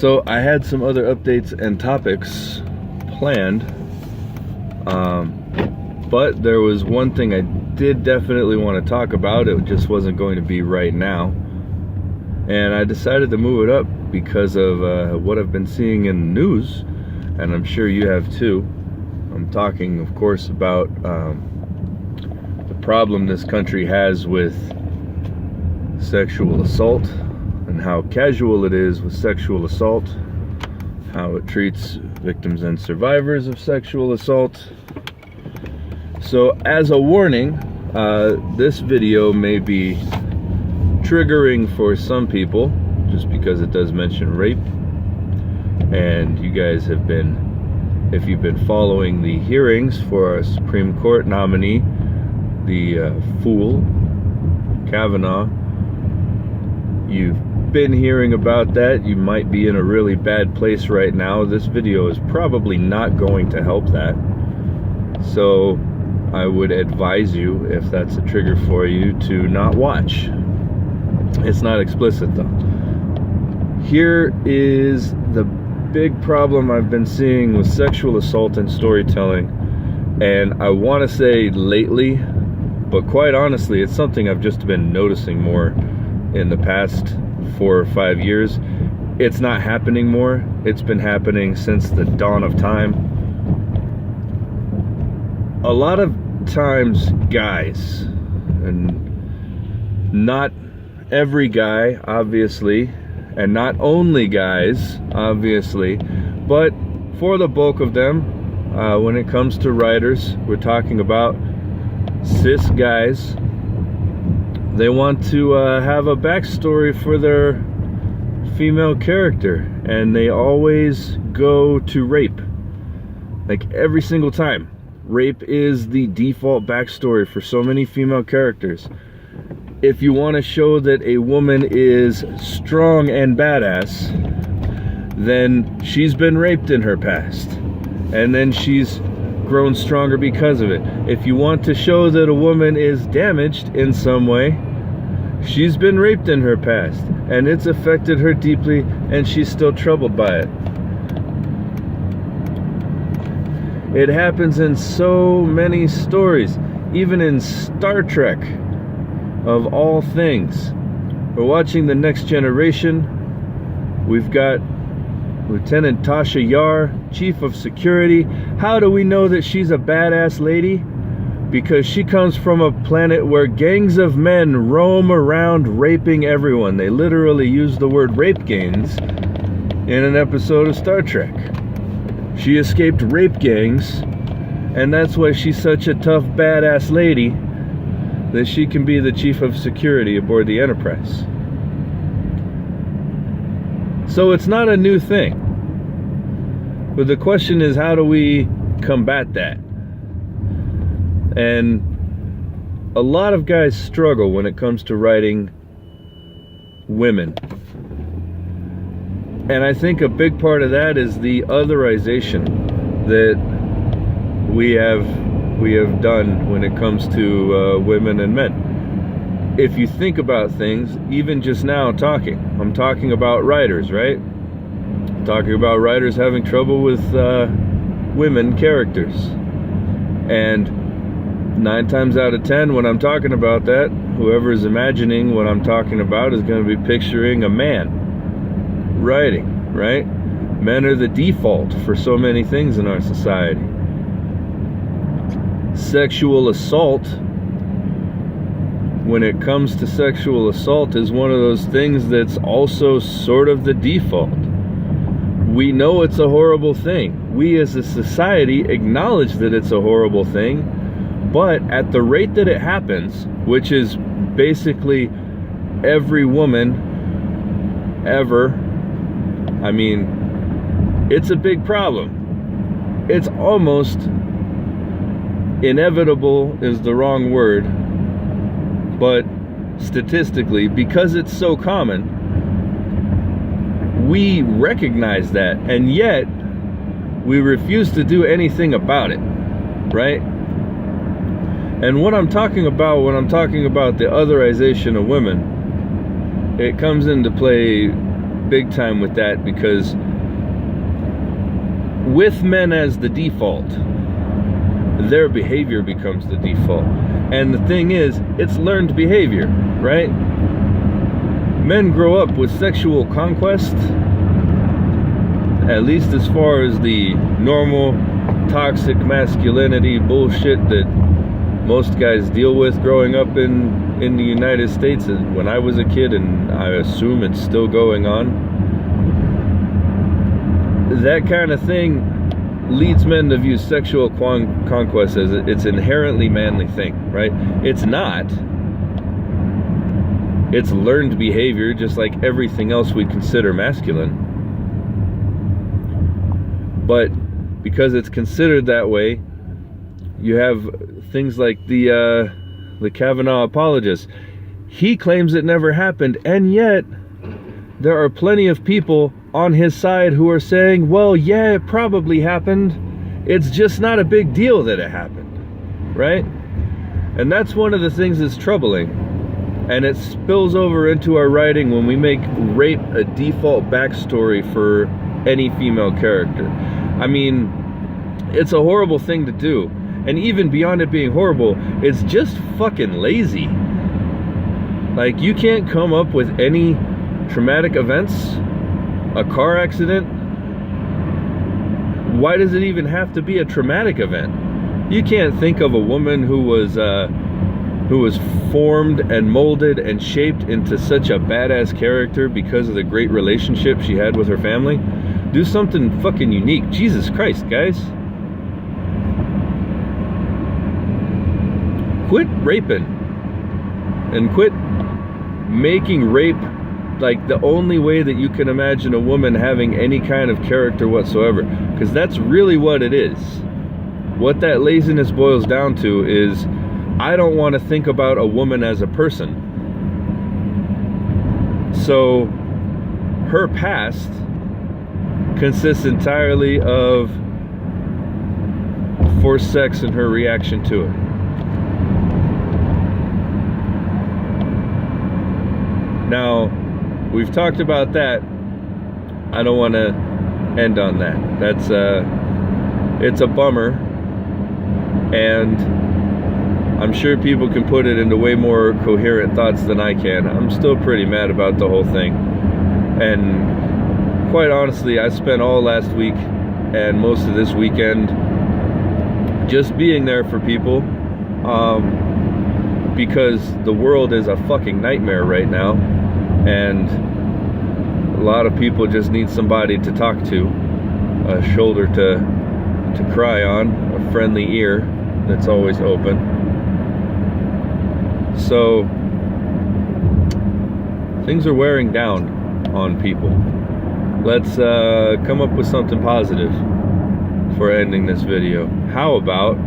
So I had some other updates and topics planned, but there was one thing I did definitely want to talk about. It just wasn't going to be right now, and I decided to move it up because of what I've been seeing in the news, and I'm sure you have too. I'm talking, of course, about the problem this country has with sexual assault and how casual it is with sexual assault, how it treats victims and survivors of sexual assault. So as a warning, this video may be triggering for some people just because it does mention rape. And you guys have been, if you've been following the hearings for our Supreme Court nominee, the fool, Kavanaugh, you've been hearing about that. You might be in a really bad place right now. This video is probably not going to help that. So I would advise you, if that's a trigger for you, to not watch. It's not explicit though. Here is the big problem I've been seeing with sexual assault and storytelling, and I want to say lately, but quite honestly, it's something I've just been noticing more in the past 4 or 5 years. It's not happening more. It's been happening since the dawn of time. A lot of times guys, and not every guy obviously, and not only guys obviously, but for the bulk of them, when it comes to writers, we're talking about cis guys. They want to have a backstory for their female character, and they always go to rape. Like every single time. Rape is the default backstory for so many female characters. If you want to show that a woman is strong and badass, then she's been raped in her past, and then she's grown stronger because of it. If you want to show that a woman is damaged in some way, she's been raped in her past, and it's affected her deeply, and she's still troubled by it. It happens in so many stories, even in Star Trek, of all things. We're watching The Next Generation. We've got Lieutenant Tasha Yar, Chief of Security. How do we know that she's a badass lady? Because she comes from a planet where gangs of men roam around raping everyone. They literally use the word rape gangs in an episode of Star Trek. She escaped rape gangs, and that's why she's such a tough, badass lady, that she can be the chief of security aboard the Enterprise. So it's not a new thing. But the question is, how do we combat that? And a lot of guys struggle when it comes to writing women. And I think a big part of that is the otherization that we have done when it comes to women and men. If you think about things, even just now I'm talking about writers, right? I'm talking about writers having trouble with women characters. And 9 times out of 10, when I'm talking about that, whoever is imagining what I'm talking about is going to be picturing a man writing, right? Men are the default for so many things in our society. Sexual assault, when it comes to sexual assault, is one of those things that's also sort of the default. We know it's a horrible thing. We as a society acknowledge that it's a horrible thing, but at the rate that it happens, which is basically every woman ever, I mean, it's a big problem. It's almost inevitable is the wrong word, but statistically, because it's so common, we recognize that, and yet we refuse to do anything about it, right? And what I'm talking about when I'm talking about the otherization of women, it comes into play big time with that, because with men as the default, their behavior becomes the default. And the thing is, it's learned behavior, right? Men grow up with sexual conquest, at least as far as the normal toxic masculinity bullshit that most guys deal with growing up in the United States when I was a kid, and I assume it's still going on. That kind of thing leads men to view sexual conquest as it's an inherently manly thing, right? It's not. It's learned behavior, just like everything else we consider masculine. But because it's considered that way, you have things like the Kavanaugh apologist. He claims it never happened, and yet there are plenty of people on his side who are saying, well, yeah, it probably happened. It's just not a big deal that it happened, right? And that's one of the things that's troubling. And it spills over into our writing when we make rape a default backstory for any female character. I mean, it's a horrible thing to do. And even beyond it being horrible, it's just fucking lazy. Like, you can't come up with any traumatic events, a car accident. Why does it even have to be a traumatic event? You can't think of a woman who was formed and molded and shaped into such a badass character because of the great relationship she had with her family. Do something fucking unique. Jesus Christ, guys. Quit raping. And quit making rape like the only way that you can imagine a woman having any kind of character whatsoever. Because that's really what it is. What that laziness boils down to is, I don't want to think about a woman as a person. So her past consists entirely of forced sex and her reaction to it. Now, we've talked about that. I don't want to end on that. That's it's a bummer, and I'm sure people can put it into way more coherent thoughts than I can. I'm still pretty mad about the whole thing. And quite honestly, I spent all last week and most of this weekend just being there for people, because the world is a fucking nightmare right now, and a lot of people just need somebody to talk to, a shoulder to cry on, a friendly ear that's always open. So things are wearing down on people. Let's come up with something positive for ending this video. How about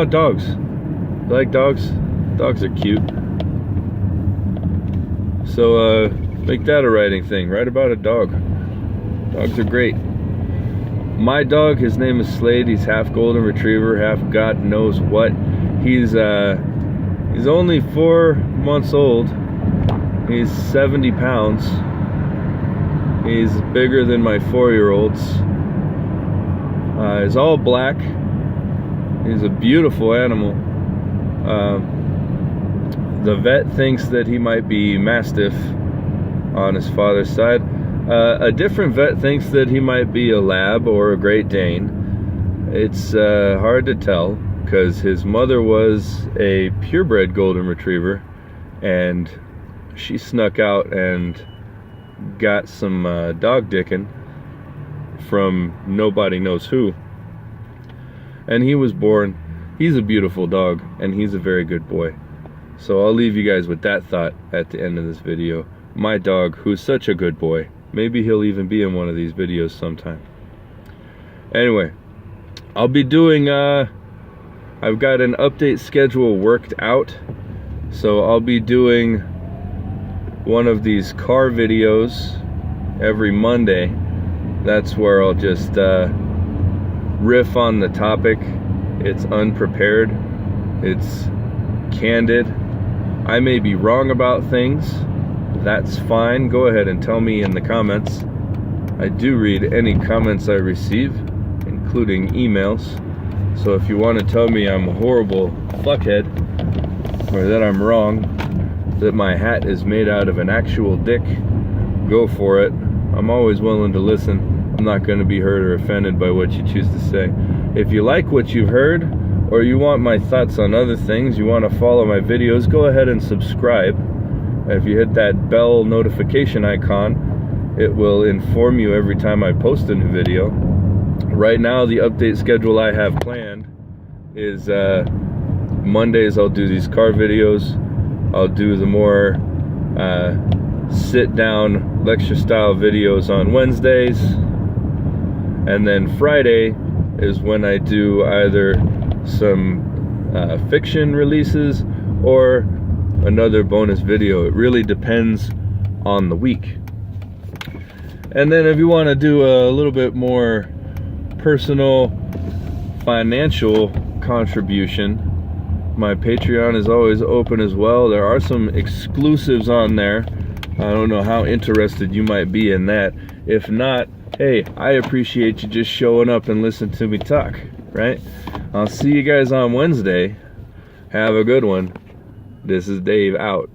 dogs? You like dogs? Dogs are cute. So make that a writing thing. Write about a dog. Dogs are great. My dog, his name is Slade. He's half golden retriever, half God knows what. He's only 4 months old. He's 70 pounds. He's bigger than my 4-year-olds. He's all black. He's a beautiful animal. The vet thinks that he might be Mastiff on his father's side. A different vet thinks that he might be a Lab or a Great Dane. It's hard to tell, because his mother was a purebred golden retriever, and she snuck out and got some dog dicking from nobody knows who, and he was born. He's a beautiful dog, and he's a very good boy. So I'll leave you guys with that thought at the end of this video. My dog, who's such a good boy. Maybe he'll even be in one of these videos sometime. Anyway, I'll be doing I've got an update schedule worked out, so I'll be doing one of these car videos every Monday. That's where I'll just riff on the topic. It's unprepared. It's candid. I may be wrong about things. That's fine. Go ahead and tell me in the comments. I do read any comments I receive, including emails. So if you want to tell me I'm a horrible fuckhead, or that I'm wrong, that my hat is made out of an actual dick, go for it. I'm always willing to listen. I'm not going to be hurt or offended by what you choose to say. If you like what you've heard, or you want my thoughts on other things, you want to follow my videos, go ahead and subscribe. If you hit that bell notification icon, it will inform you every time I post a new video. Right now, the update schedule I have planned is Mondays I'll do these car videos. I'll do the more sit-down lecture-style videos on Wednesdays. And then Friday is when I do either some fiction releases or another bonus video. It really depends on the week. And then if you want to do a little bit more personal financial contribution, my Patreon is always open as well. There are some exclusives on there. I don't know how interested you might be in that. If not, hey, I appreciate you just showing up and listening to me talk, right? I'll see you guys on Wednesday. Have a good one. This is Dave out.